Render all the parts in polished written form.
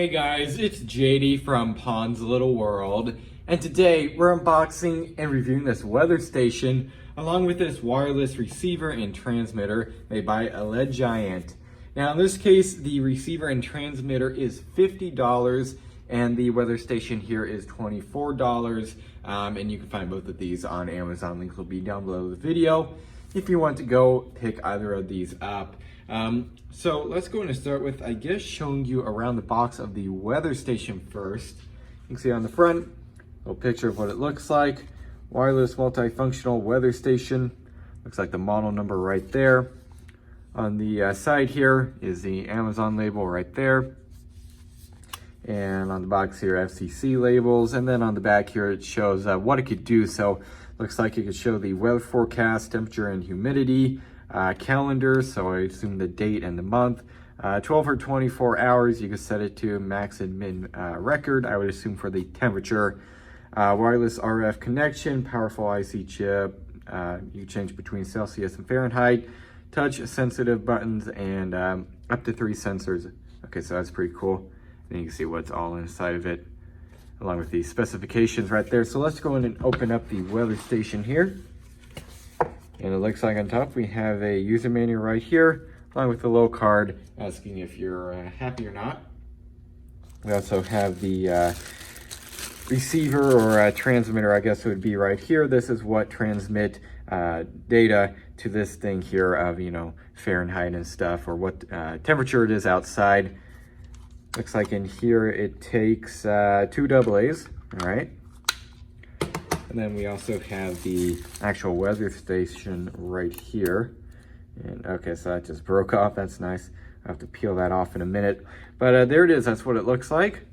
Hey guys, it's JD from Pond's Little World, and today we're unboxing and reviewing this weather station along with this wireless receiver and transmitter made by ELEGIANT. Now in this case, the receiver and transmitter is $50 and the weather station here is $24, and you can find both of these on Amazon. Links will be down below the video if you want to go pick either of these up. So let's go and start with, I guess, showing you around the box of the weather station first. You can see on the front, a little picture of what it looks like. Wireless multifunctional weather station. Looks like the model number right there. On the side here is the Amazon label right there. And on the box here, FCC labels. And then on the back here, it shows what it could do. So looks like it could show the weather forecast, temperature and humidity, calendar, so I assume the date and the month, 12 or 24 hours. You can set it to max and min record, I would assume, for the temperature. Wireless RF connection, powerful IC chip. You change between Celsius and Fahrenheit, touch sensitive buttons, and up to 3 sensors. Okay, so that's pretty cool. And you can see what's all inside of it along with the specifications right there. So let's go in and open up the weather station here. And it looks like on top we have a user manual right here, along with the little card asking if you're happy or not. We also have the receiver or transmitter, I guess it would be right here. This is what transmit data to this thing here of, Fahrenheit and stuff, or what temperature it is outside. Looks like in here it takes 2 AA's, all right? And then we also have the actual weather station right here. And okay, so that just broke off. That's nice. I'll have to peel that off in a minute. But there it is. That's what it looks like.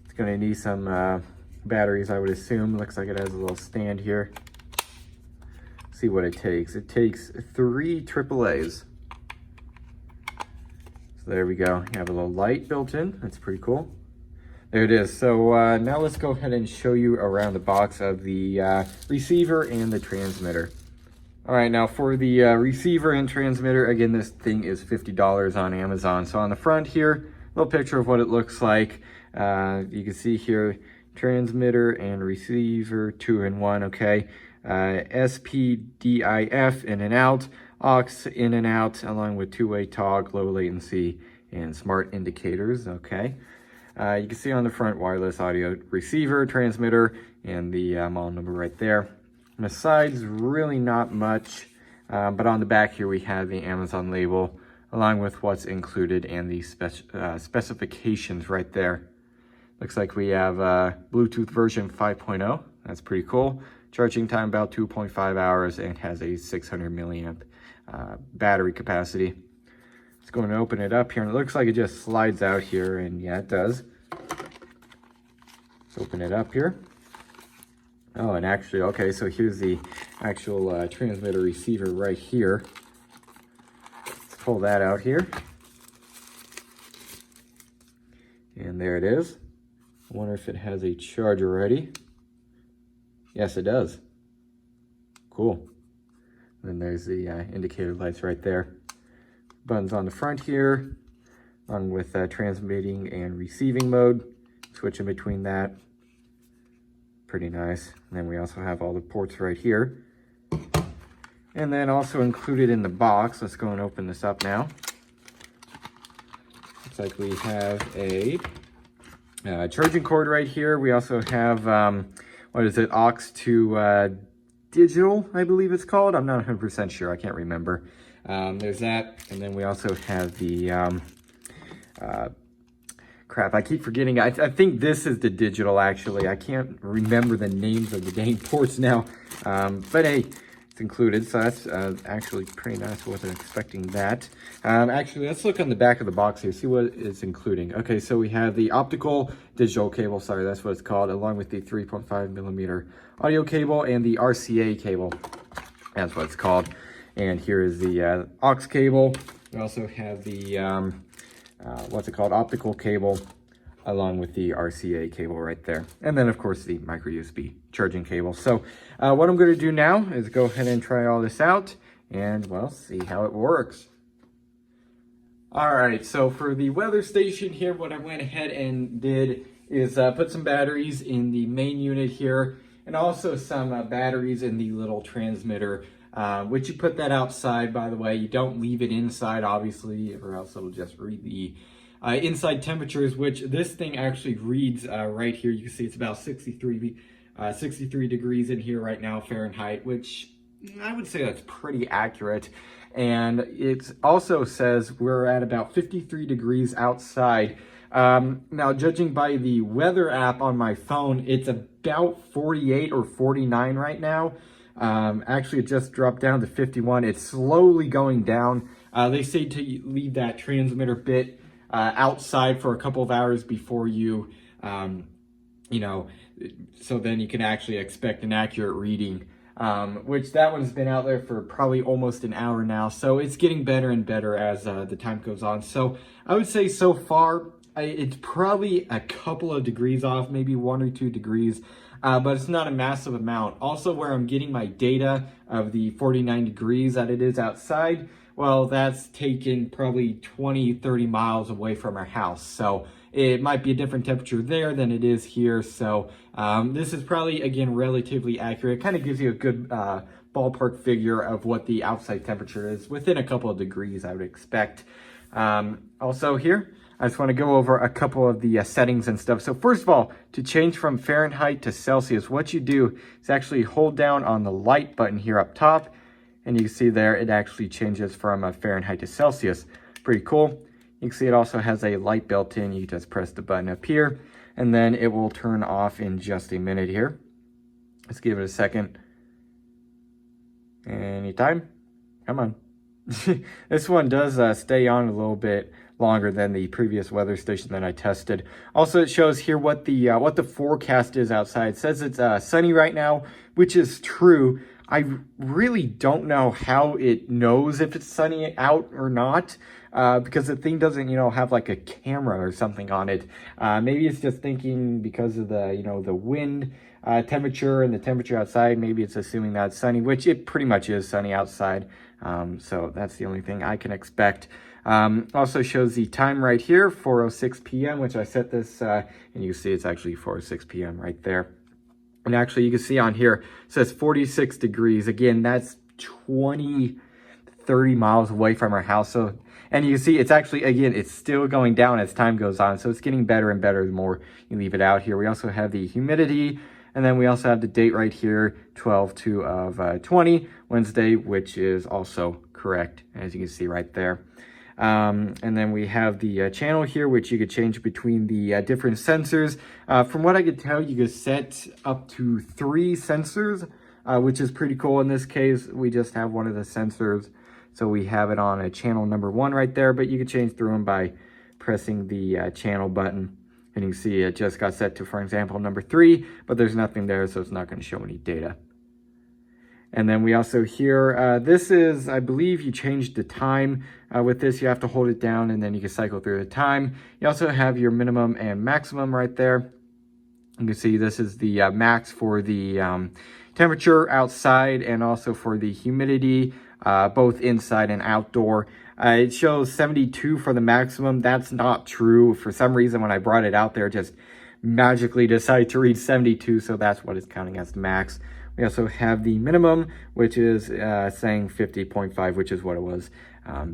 It's going to need some batteries, I would assume. Looks like it has a little stand here. See what it takes. It takes 3 AA's. So there we go. You have a little light built in. That's pretty cool. There it is. So now let's go ahead and show you around the box of the receiver and the transmitter. All right, now for the receiver and transmitter, again, this thing is $50 on Amazon. So on the front here, a little picture of what it looks like. You can see here, transmitter and receiver 2-in-1, okay. SPDIF in and out, aux in and out, along with 2-way toggle, low latency, and smart indicators, okay. You can see on the front, wireless audio receiver, transmitter, and the model number right there. On the sides, really not much, but on the back here we have the Amazon label, along with what's included and the specifications right there. Looks like we have Bluetooth version 5.0. That's pretty cool. Charging time about 2.5 hours and has a 600 milliamp battery capacity. Let's go and open it up here, and it looks like it just slides out here, and yeah, it does. Let's open it up here. Oh, and actually, okay, so here's the actual transmitter receiver right here. Let's pull that out here. And there it is. I wonder if it has a charger ready. Yes, it does. Cool. And then there's the indicator lights right there. Buttons on the front here, along with transmitting and receiving mode. Switching between that. Pretty nice. And then we also have all the ports right here. And then also included in the box, let's go and open this up now. Looks like we have a charging cord right here. We also have, what is it, aux to digital, I believe it's called. I'm not 100% sure, I can't remember. There's that, and then we also have the crap, I keep forgetting. I think this is the digital, actually. I can't remember the names of the dang ports now, but hey, it's included, so that's actually pretty nice. I wasn't expecting that. Actually, let's look on the back of the box here, see what it's including. Okay, so we have the optical digital cable, sorry, that's what it's called, along with the 3.5mm audio cable and the RCA cable. That's what it's called. And here is the aux cable. We also have the, what's it called, optical cable, along with the RCA cable right there. And then, of course, the micro USB charging cable. So what I'm going to do now is go ahead and try all this out and, well, see how it works. All right, so for the weather station here, what I went ahead and did is put some batteries in the main unit here, and also some batteries in the little transmitter, which you put that outside, by the way. You don't leave it inside, obviously, or else it'll just read the inside temperatures, which this thing actually reads right here. You can see it's about 63 degrees in here right now, Fahrenheit, which I would say that's pretty accurate. And it also says we're at about 53 degrees outside. Now, judging by the weather app on my phone, it's about 48 or 49 right now. Actually, it just dropped down to 51. It's slowly going down. They say to leave that transmitter bit outside for a couple of hours before you, so then you can actually expect an accurate reading. Which that one's been out there for probably almost an hour now. So it's getting better and better as the time goes on. So I would say so far, it's probably a couple of degrees off, maybe 1 or 2 degrees, but it's not a massive amount. Also, where I'm getting my data of the 49 degrees that it is outside, well, that's taken probably 20, 30 miles away from our house. So it might be a different temperature there than it is here. So this is probably, again, relatively accurate. It kind of gives you a good ballpark figure of what the outside temperature is within a couple of degrees, I would expect. Also here, I just want to go over a couple of the settings and stuff. So first of all, to change from Fahrenheit to Celsius, what you do is actually hold down on the light button here up top. And you can see there, it actually changes from Fahrenheit to Celsius. Pretty cool. You can see it also has a light built in. You just press the button up here, and then it will turn off in just a minute here. Let's give it a second. Anytime. Come on. This one does stay on a little bit longer than the previous weather station that I tested. Also, it shows here what the forecast is outside. It says it's sunny right now, which is true. I really don't know how it knows if it's sunny out or not, because the thing doesn't, have like a camera or something on it. Maybe it's just thinking because of the, the wind temperature and the temperature outside, maybe it's assuming that it's sunny, which it pretty much is sunny outside. So that's the only thing I can expect. Also shows the time right here, 4:06 p.m., which I set this, and you can see it's actually 4:06 p.m. right there. And actually, you can see on here, it says 46 degrees. Again, that's 20, 30 miles away from our house. So, and you can see it's actually, again, it's still going down as time goes on. So it's getting better and better the more you leave it out here. We also have the humidity. And then we also have the date right here, 12/2/20, Wednesday, which is also correct, as you can see right there. And then we have the channel here, which you could change between the different sensors. From what I could tell, you could set up to 3 sensors, which is pretty cool. In this case, we just have one of the sensors. So we have it on a channel number 1 right there, but you can change through them by pressing the channel button. And you can see it just got set to, for example, number 3, but there's nothing there, so it's not going to show any data. And then we also here, this is, I believe you changed the time. With this, you have to hold it down and then you can cycle through the time. You also have your minimum and maximum right there. You can see this is the max for the temperature outside and also for the humidity, both inside and outdoor. It shows 72 for the maximum. That's not true. For some reason, when I brought it out there, it just magically decided to read 72, so that's what it's counting as the max. We also have the minimum, which is saying 50.5, which is what it was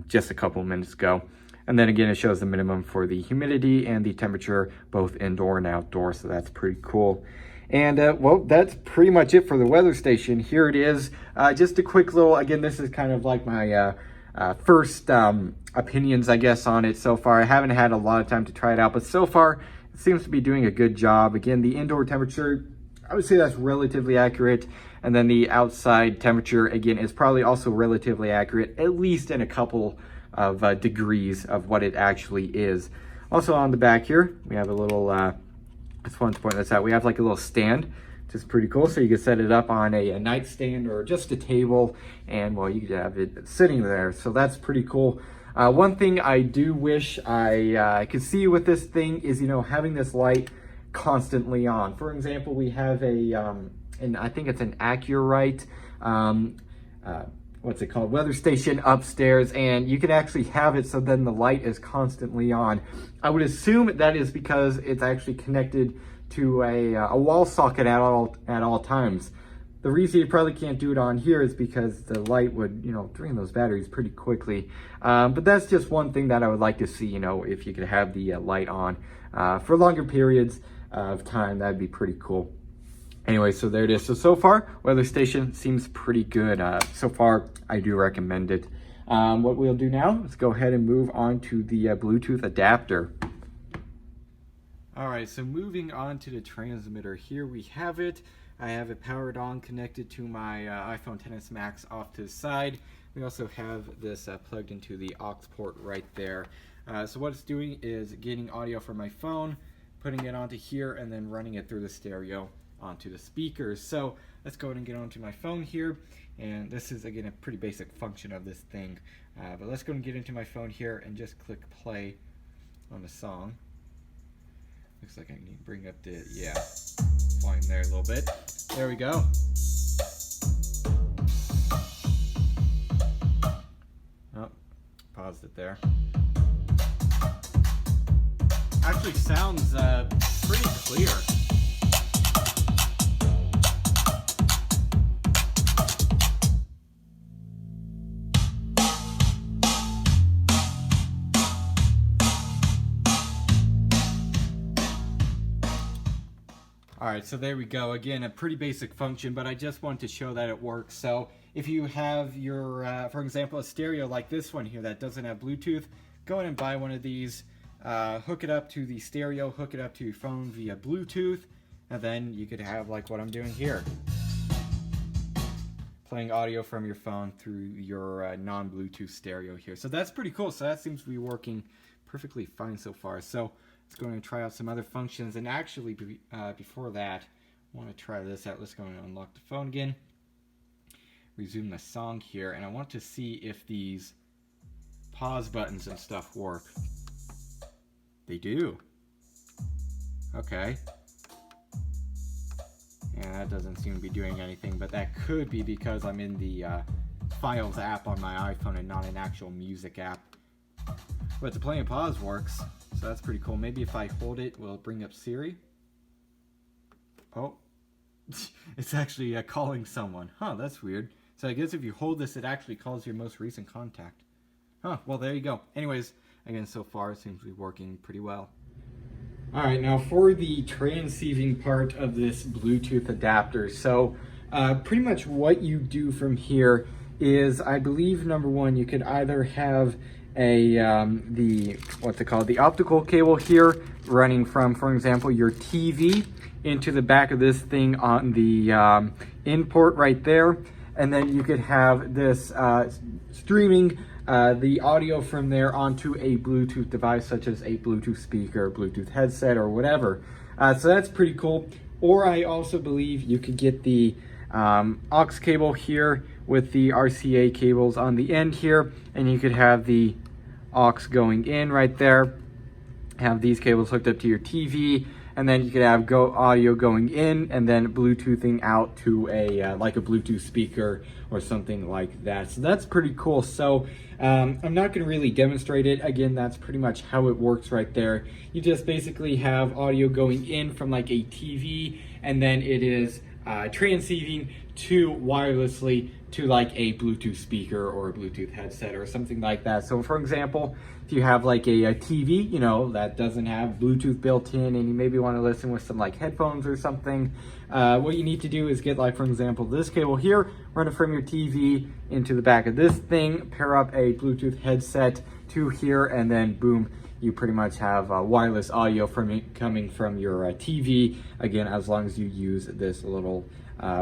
just a couple minutes ago. And then again, it shows the minimum for the humidity and the temperature, both indoor and outdoor. So that's pretty cool. And well, that's pretty much it for the weather station. Here it is. Just a quick little, again, this is kind of like my first opinions, I guess, on it so far. I haven't had a lot of time to try it out, but so far it seems to be doing a good job. Again, the indoor temperature, I would say that's relatively accurate. And then the outside temperature, again, is probably also relatively accurate, at least in a couple of degrees of what it actually is. Also on the back here, we have a little, I just wanted to point this out, we have like a little stand, which is pretty cool. So you can set it up on a nightstand or just a table, and well, you could have it sitting there. So that's pretty cool. One thing I do wish I could see with this thing is, having this light constantly on. For example, we have and I think it's an Accurite, what's it called, weather station upstairs, and you can actually have it so then the light is constantly on. I would assume that is because it's actually connected to a wall socket at all times. The reason you probably can't do it on here is because the light would, drain those batteries pretty quickly. But that's just one thing that I would like to see, if you could have the light on for longer periods of time. That'd be pretty cool. Anyway, so there it is. So far, weather station seems pretty good. So far, I do recommend it. What we'll do now, let's go ahead and move on to the Bluetooth adapter. All right, so moving on to the transmitter, here we have it. I have it powered on, connected to my iPhone XS Max off to the side. We also have this plugged into the aux port right there. So what it's doing is getting audio from my phone, putting it onto here, and then running it through the stereo onto the speakers. So let's go ahead and get onto my phone here. And this is, again, a pretty basic function of this thing. But let's go and get into my phone here and just click play on the song. Looks like I need to bring up the, flying there a little bit. There we go. Oh, paused it there. Actually sounds pretty clear. All right, so there we go. Again, a pretty basic function, but I just want to show that it works. So if you have your, for example, a stereo like this one here that doesn't have Bluetooth, go ahead and buy one of these, hook it up to the stereo, hook it up to your phone via Bluetooth, and then you could have like what I'm doing here. Playing audio from your phone through your non-Bluetooth stereo here. So that's pretty cool. So that seems to be working perfectly fine so far. So let's go and try out some other functions. And actually, before that, I want to try this out. Let's go and unlock the phone again. Resume the song here. And I want to see if these pause buttons and stuff work. They do. Okay. And that doesn't seem to be doing anything, but that could be because I'm in the Files app on my iPhone and not an actual music app. But the play and pause works. So that's pretty cool. Maybe if I hold it, will it bring up Siri? Oh, it's actually calling someone. Huh, that's weird. So I guess if you hold this, it actually calls your most recent contact. Huh, well, there you go. Anyways, again, so far it seems to be working pretty well. All right, now for the transceiving part of this Bluetooth adapter. So pretty much what you do from here is, I believe, number one, you could either have the optical cable here running from, for example, your TV into the back of this thing on the in port right there, and then you could have this streaming the audio from there onto a Bluetooth device such as a Bluetooth speaker, Bluetooth headset, or whatever. So that's pretty cool. Or I also believe you could get the aux cable here with the RCA cables on the end here, and you could have the aux going in right there, have these cables hooked up to your TV, and then you could have audio going in and then Bluetoothing out to a like a Bluetooth speaker or something like that. So that's pretty cool. So I'm not going to really demonstrate it. Again, that's pretty much how it works right there. You just basically have audio going in from like a TV, and then it is transceiving to wirelessly to like a Bluetooth speaker or a Bluetooth headset or something like that. So for example, if you have like a TV, that doesn't have Bluetooth built in, and you maybe want to listen with some like headphones or something, what you need to do is get, like, for example, this cable here, run it from your TV into the back of this thing, pair up a Bluetooth headset to here, and then boom, you pretty much have wireless audio coming from your TV, again, as long as you use this little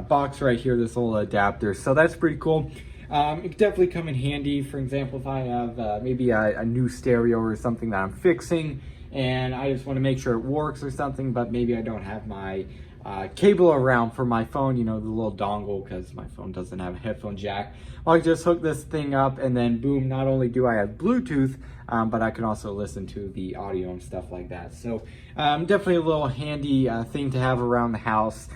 box right here, this little adapter. So that's pretty cool. It could definitely come in handy. For example, if I have maybe a new stereo or something that I'm fixing and I just want to make sure it works or something, but maybe I don't have my cable around for my phone, the little dongle, because my phone doesn't have a headphone jack. Well, I just hook this thing up, and then boom, not only do I have Bluetooth, but I can also listen to the audio and stuff like that. So definitely a little handy thing to have around the house.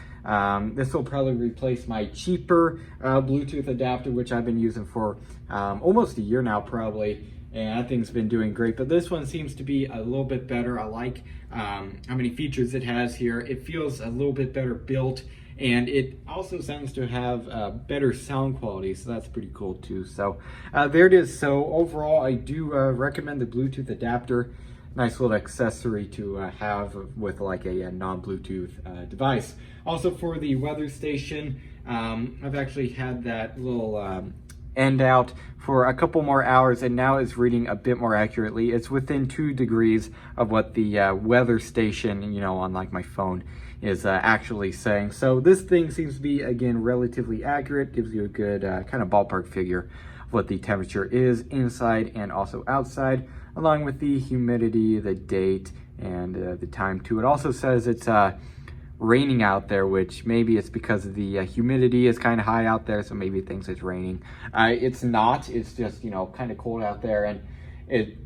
This will probably replace my cheaper Bluetooth adapter, which I've been using for almost a year now probably, and that thing's been doing great. But this one seems to be a little bit better. I like how many features it has here. It feels a little bit better built, and it also sounds to have better sound quality, so that's pretty cool too. So there it is. So overall, I do recommend the Bluetooth adapter. Nice little accessory to have with like a non-Bluetooth device. Also for the weather station, I've actually had that little end out for a couple more hours, and now it's reading a bit more accurately. It's within 2 degrees of what the weather station, you know, on like my phone is actually saying. So this thing seems to be, again, relatively accurate, gives you a good kind of ballpark figure of what the temperature is inside and also outside, along with the humidity, the date, and the time too. It also says it's raining out there, which maybe it's because of the humidity is kind of high out there, so maybe it thinks it's raining. It's not. It's just, you know, kind of cold out there, and it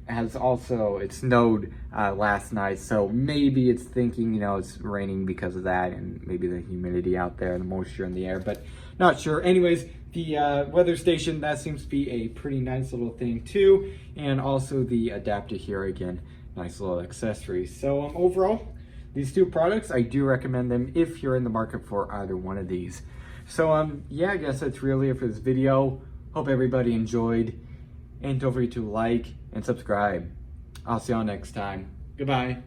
snowed last night, so maybe it's thinking, you know, it's raining because of that, and maybe the humidity out there and the moisture in the air, but not sure. Anyways, the weather station, that seems to be a pretty nice little thing too, and also the adapter here, again, nice little accessory. So overall, these 2 products, I do recommend them if you're in the market for either one of these. So yeah, I guess that's really it for this video. Hope everybody enjoyed, and don't forget to like and subscribe. I'll see y'all next time. Goodbye.